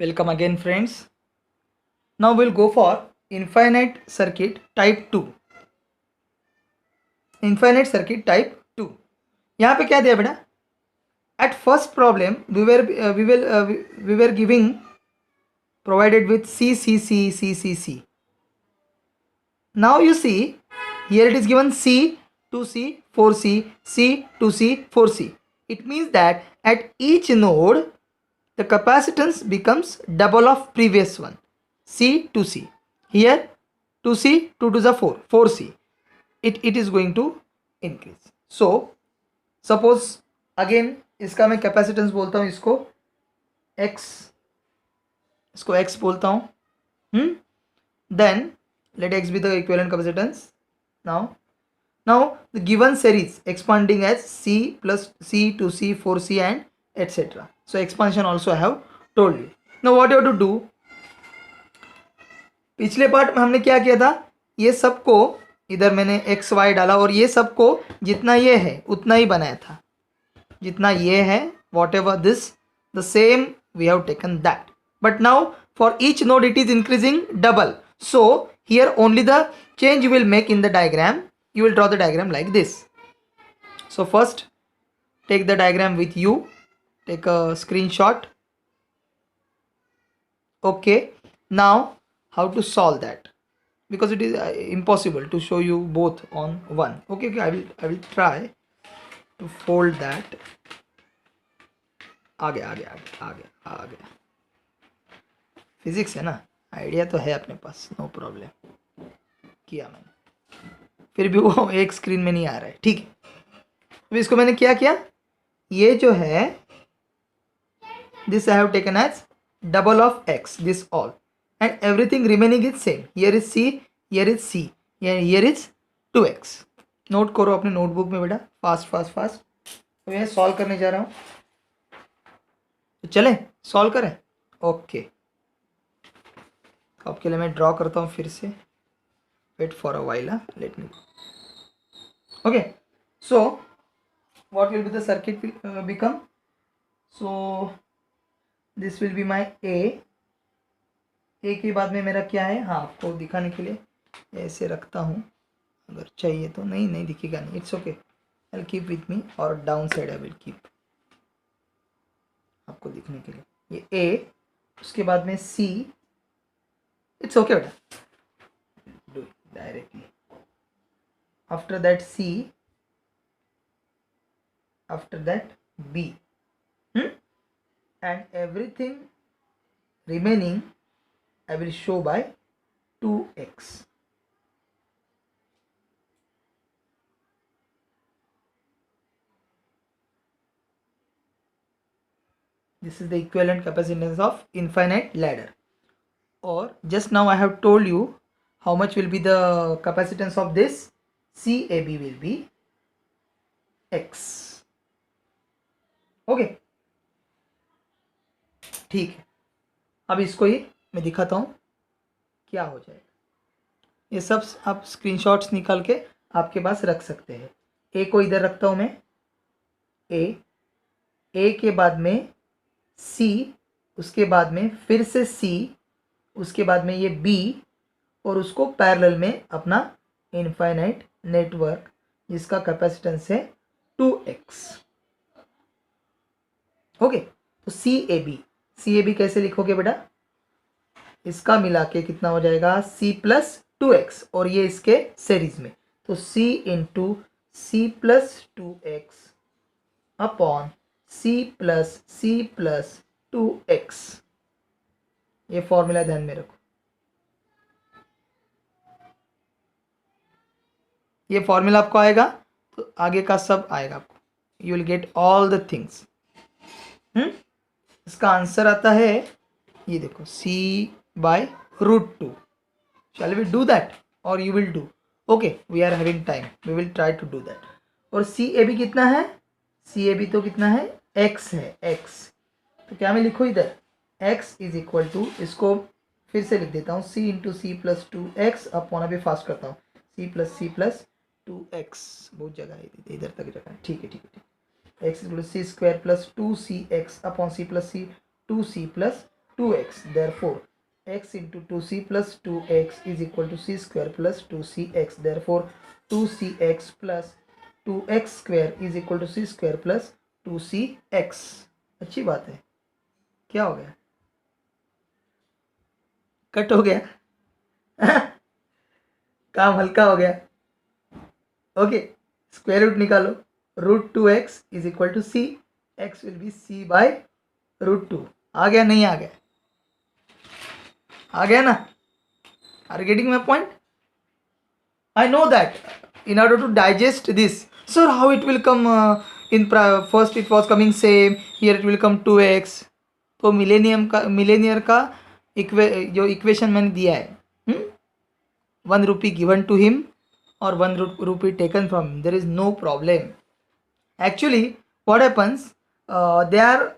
Welcome again, friends. Now we'll go for infinite circuit type 2. Infinite circuit type 2. यहाँ पे क्या दिया बेटा? At first problem we were giving provided with C C C C C C. Now you see here it is given C 2C 4C C 2C 4C. It means that at each node the capacitance becomes double of previous one. C to C. Here 2C 2 to the 4 4C. It is going to increase. So suppose again इसका मैं capacitance बोलता हूँ, इसको x बोलता हूँ. Then let x be the equivalent capacitance. Now the given series expanding as C plus C to C 4C and etc. So expansion also I have told you. Now what you have to do, पिछले part में हमने क्या किया था, ये सबको इधर मैंने एक्स वाई डाला और ये सबको जितना ये है उतना ही बनाया था, जितना ये है whatever this the same we have taken that. But now for each node it is increasing double. So here only the change you will make in the diagram. You will draw the diagram like this. So first take the diagram with you, take a screenshot. Okay, now how to solve that, because it is impossible to show you both on one. Okay, I will try to fold that. आ गया. Physics है ना, idea तो है अपने पास, no problem. किया मैंने, फिर भी वो एक स्क्रीन में नहीं आ रहा है. ठीक है, अब इसको मैंने क्या किया, ये जो है this I have taken as double of X, this all, and everything remaining is same. Here is C, here is C, here is 2x. Note करो अपने नोटबुक में बेटा, फास्ट. तो मैं सॉल्व करने जा रहा हूँ, तो चले सॉल्व करें. ओके, आपके लिए मैं ड्रॉ करता हूँ फिर से. Wait for a while, let me. Okay, so what will be the circuit become? So this will be my A के बाद में मेरा क्या है, हाँ आपको दिखाने के लिए ऐसे रखता हूँ, अगर चाहिए तो. नहीं दिखेगा नहीं, it's okay. I keep with me, और down side I will keep आपको दिखने के लिए. ये A, उसके बाद में C. इट्स ओके बेटा, do it directly. After that C, after that B, and everything remaining I will show by 2x. This is the equivalent capacitance of infinite ladder. Or just now I have told you how much will be the capacitance of this. CAB will be x. Okay, ठीक है. अब इसको ही मैं दिखाता हूँ क्या हो जाएगा. ये सब आप स्क्रीनशॉट्स निकाल के आपके पास रख सकते हैं. ए को इधर रखता हूँ मैं, ए के बाद में सी, उसके बाद में फिर से सी, उसके बाद में ये बी, और उसको पैरेलल में अपना इनफाइनाइट नेटवर्क जिसका कैपेसिटेंस है 2x. ओके, तो CAB कैसे लिखोगे बेटा, इसका मिला के कितना हो जाएगा, C प्लस 2x, और ये इसके सीरीज में, तो C into C plus 2x upon C plus 2x. ये फॉर्मूला ध्यान में रखो, ये फॉर्मूला आपको आएगा तो आगे का सब आएगा आपको. You will get all the things. इसका आंसर आता है, ये देखो, C/√2. Shall we do that, और you will do. Okay, we are having time, we will try to do that. और CAB कितना है, CAB तो कितना है, x है, x. तो क्या मैं लिखूँ इधर, x इज इक्वल टू, इसको फिर से लिख देता हूँ, C into C plus 2x upon, अभी फास्ट करता हूँ, C प्लस 2x. बहुत जगह है इधर तक जगह है. ठीक है. X equal C² plus 2CX upon C plus 2C plus 2x, therefore x into 2c plus 2x is equal to c square plus 2cx, therefore 2cx plus 2x square is equal to c square plus 2cx. अच्छी बात है. क्या हो गया? Cut हो गया. काम हल्का हो गया. ओके, स्क्वायर रूट निकालो. Root 2x is equal to c, x will be c by root 2. आ गया? नहीं आ गया? आ गया ना? Are getting my point? I know that in order to digest this, sir, how it will come in first it was coming same, here it will come 2x. तो Millionaire का जो इक्वेशन मैंने दिया है, 1 rupee given to him or 1 rupee taken from him, there is no problem. Actually what happens, they are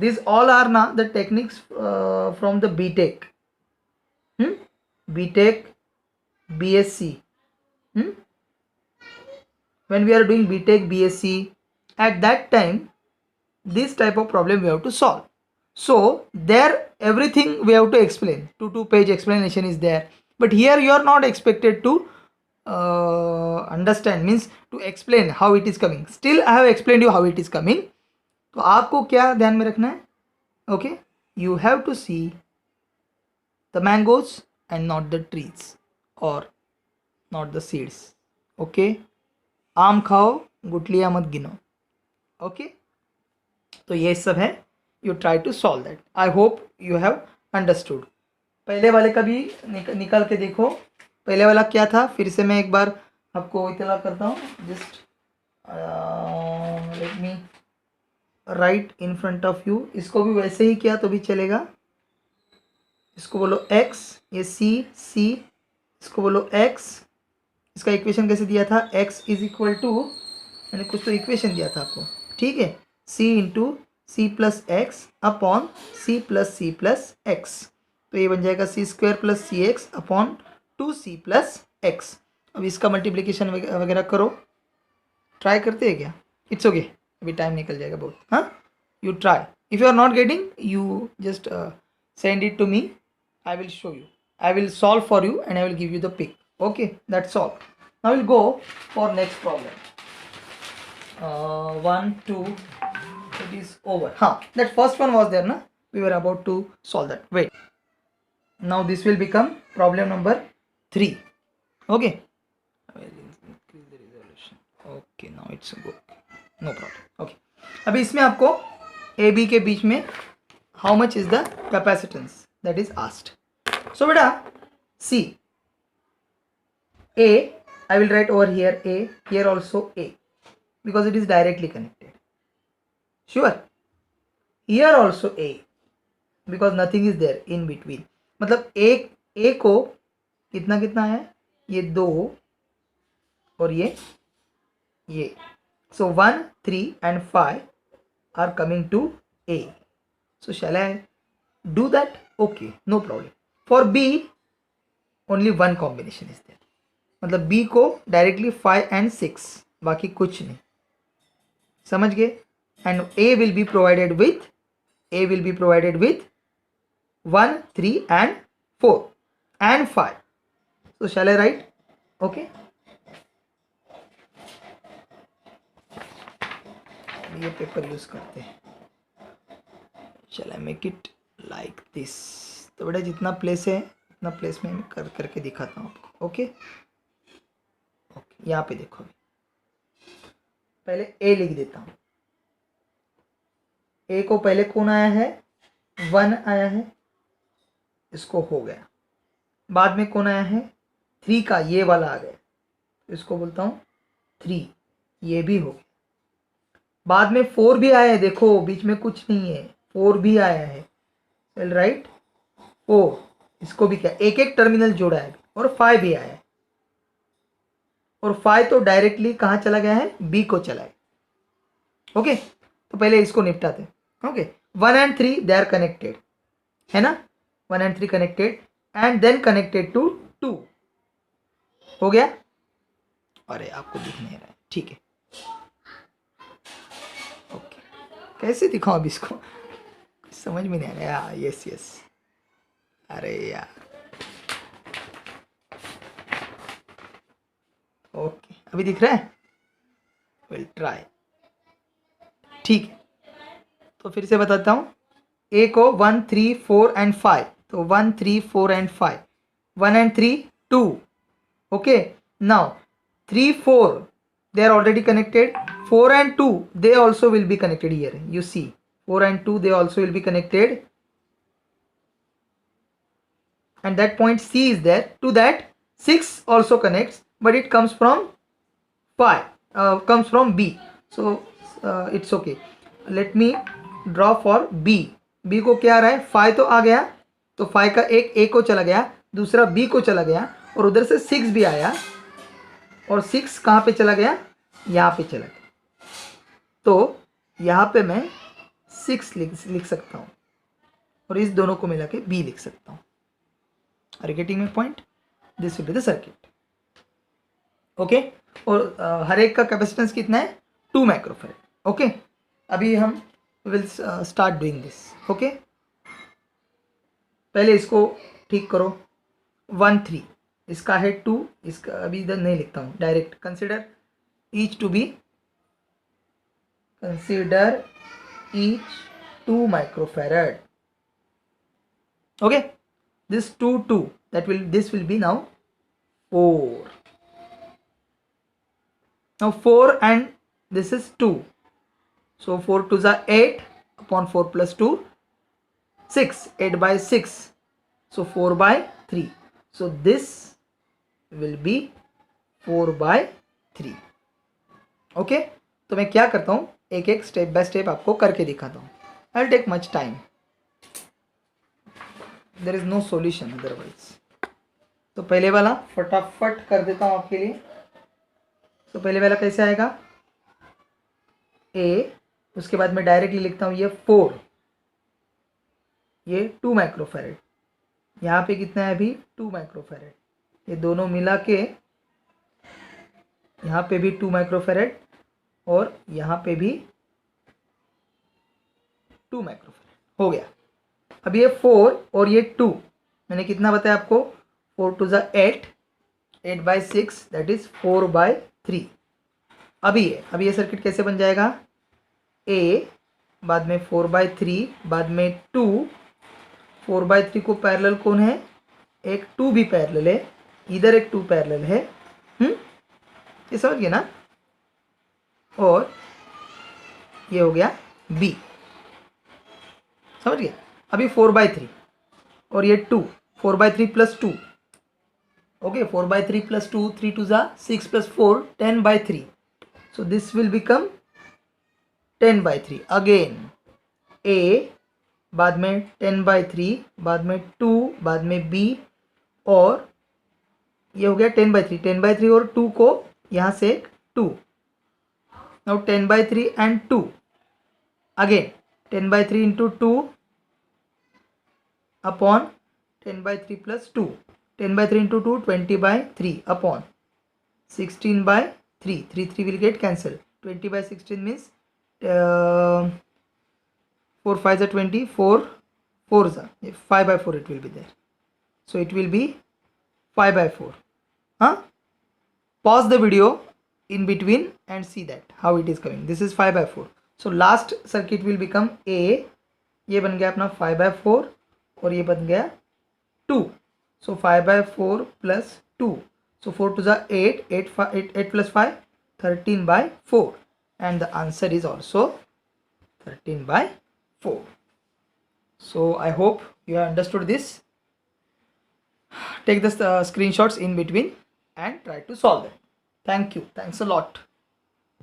these all are now the techniques from the BTech, BTech, BSc. When we are doing BTech, BSc, at that time this type of problem we have to solve. So there everything we have to explain, 2-page explanation is there, but here you are not expected to understand, means to explain how it is coming. Still I have explained you how it is coming. तो आपको क्या ध्यान में रखना है? Okay, you have to see the mangoes and not the trees or not the seeds. Okay, आम खाओ, गुठलियाँ मत गिनो. ओके, तो ये सब है. You try to solve that. I hope you have understood. पहले वाले का भी निकाल के देखो. पहले वाला क्या था, फिर से मैं एक बार आपको इतला करता हूँ. Just let me right in front of you. इसको भी वैसे ही किया तो भी चलेगा. इसको बोलो x, ये c, इसको बोलो x. इसका इक्वेशन कैसे दिया था? x इज इक्वल टू, मैंने कुछ तो इक्वेशन दिया था आपको, ठीक है, c into C plus X upon C plus X. तो ये बन जाएगा c square plus C X upon 2c plus X. अब इसका मल्टीप्लिकेशन वगैरह करो. ट्राई करते हैं क्या? इट्स ओके, अभी टाइम निकल जाएगा बहुत. हाँ, you try. If you are not getting, you just send it to me. I will show you. I will solve for you and I will give you the pick. Okay, that's all. Now we'll go for next problem. 1, 2, it is over. That first one was there, na? We were about to solve that. Wait. Now this will become problem number 3. Okay. I will increase the resolution. Okay, now it's good. No problem. Okay. अभी इसमें आपको A B के बीच में how much is the capacitance that is asked. So beta, see, A, I will write over here A, here also A, because it is directly connected. Sure. Here also A, because nothing is there in between. मतलब A को कितना है? ये 2 और ये. So 1, 3 and 5 are coming to A. So shall I do that? Okay, no problem. For B, only one combination is there. मतलब B को directly 5 and 6, बाकी कुछ नहीं. समझ गए? And A will be provided with 1, 3 and 4 and 5. So shall I write? Okay. ये paper use करते हैं. Shall I make it like this? तो बेटा जितना प्लेस है उतना प्लेस में मैं करके दिखाता हूँ आपको. ओके, यहाँ पे देखो. अभी पहले A लिख देता हूँ. A को पहले कौन आया है? 1 आया है, इसको हो गया. बाद में कौन आया है? 3 का ये वाला आ गया, इसको बोलता हूँ 3, ये भी हो गया. बाद में 4 भी आया है, देखो बीच में कुछ नहीं है, 4 भी आया है. चल राइट, 4, इसको भी क्या एक टर्मिनल जोड़ा है. और 5 भी आया है, और 5 तो डायरेक्टली कहाँ चला गया है? B को चला है. ओके, तो पहले इसको निपटाते. Okay, 1 and 3 they are connected है ना. 1 and 3 connected and then connected to 2. हो गया? अरे आपको दिख नहीं रहा है, ठीक है. ओके, कैसे दिखाऊं अब इसको? समझ में नहीं आ रहा। यस यस, अरे यार, ओके अभी दिख रहा है, विल ट्राई। ठीक है, तो फिर से बताता हूँ। ए को 1 3 4 एंड 5, तो 1 3 4 and 5, 1 and 3 2, okay. Now 3 4 they are already connected, 4 and 2 they also will be connected here. You see 4 and 2 they also will be connected, and that point C is there. To that 6 also connects, but it comes from 5, comes from B. So it's okay. Let me draw for B. B को क्या आ रहा है, 5 तो आ गया, तो 5 का एक A को चला गया, दूसरा B को चला गया, और उधर से 6 भी आया, और 6 कहाँ पे चला गया, यहाँ पे चला गया। तो यहाँ पे मैं 6 लिख सकता हूँ, और इस दोनों को मिला के B लिख सकता हूँ। Are you getting my point? This will be the circuit, okay. और हर एक का कैपेसिटेंस कितना है, 2 माइक्रोफैराड, ओके। अभी हम will start doing this, okay. पहले इसको ठीक करो, 1 3, इसका है 2, इसका अभी इधर नहीं लिखता हूँ, direct consider each to be, consider each 2 microfarad, okay. this 2 2, this will be now 4. Now 4 and this is 2, so 4 2s are 8 upon 4 plus 2 6, 8 by 6, so 4 by 3, so this will be 4 by 3, okay. तो मैं क्या करता हूँ, एक एक step by step आपको करके दिखाता हूँ। I will take much time, there is no solution otherwise. तो पहले वाला फटाफट कर देता हूँ आपके लिए। तो पहले वाला कैसे आएगा, ए, उसके बाद मैं डायरेक्टली लिखता हूँ ये 4, ये 2 माइक्रोफैराड, यहाँ पे कितना है अभी 2 माइक्रोफैराड, ये दोनों मिला के यहाँ पे भी 2 माइक्रोफैराड, और यहाँ पे भी 2 माइक्रोफैराड हो गया। अब ये 4 और ये 2, मैंने कितना बताया आपको, 4 2 ज़ा 8, 8 by 6 दैट इज 4 by 3। अभी ये सर्किट कैसे बन जाएगा, ए, बाद में 4 by 3, बाद में 2, 4 by 3 को पैरेलल कौन है, एक 2 भी पैरेलल है, इधर एक 2 पैरेलल है, ये समझ गए ना। और ये हो गया बी, समझ गए। अभी 4 by 3 और ये 2, 4 by 3 plus 2, okay, 4 by 3 plus 2, 3 2 ज़ा 6 plus 4, 10 by 3, so this will become 10 by 3 again, A, बाद में 10 by 3, बाद में 2, बाद में B, और ये हो गया 10 by 3, 10 by 3 और 2 को यहाँ से 2, now 10 by 3 and 2, again 10 by 3 into 2 upon 10 by 3 plus 2, 10 by 3 into 2, 20 by 3 upon 16 by 3, 3 3 will get cancelled, 20 by 16 means 4 5 are 20, 4 4 are 5 by 4 it will be there, so it will be 5 by 4. Pause the video in between and see that how it is coming. This is 5 by 4, so last circuit will become A, ये बन गया अपना 5 by 4 और ये बन गया 2, so 5 by 4 plus 2, so 4 2 ज़ा 8, 8 plus 5, 13 by 4, and the answer is also 13 by 4. So I hope you have understood this. Take the screenshots in between and try to solve them. Thank you. Thanks a lot.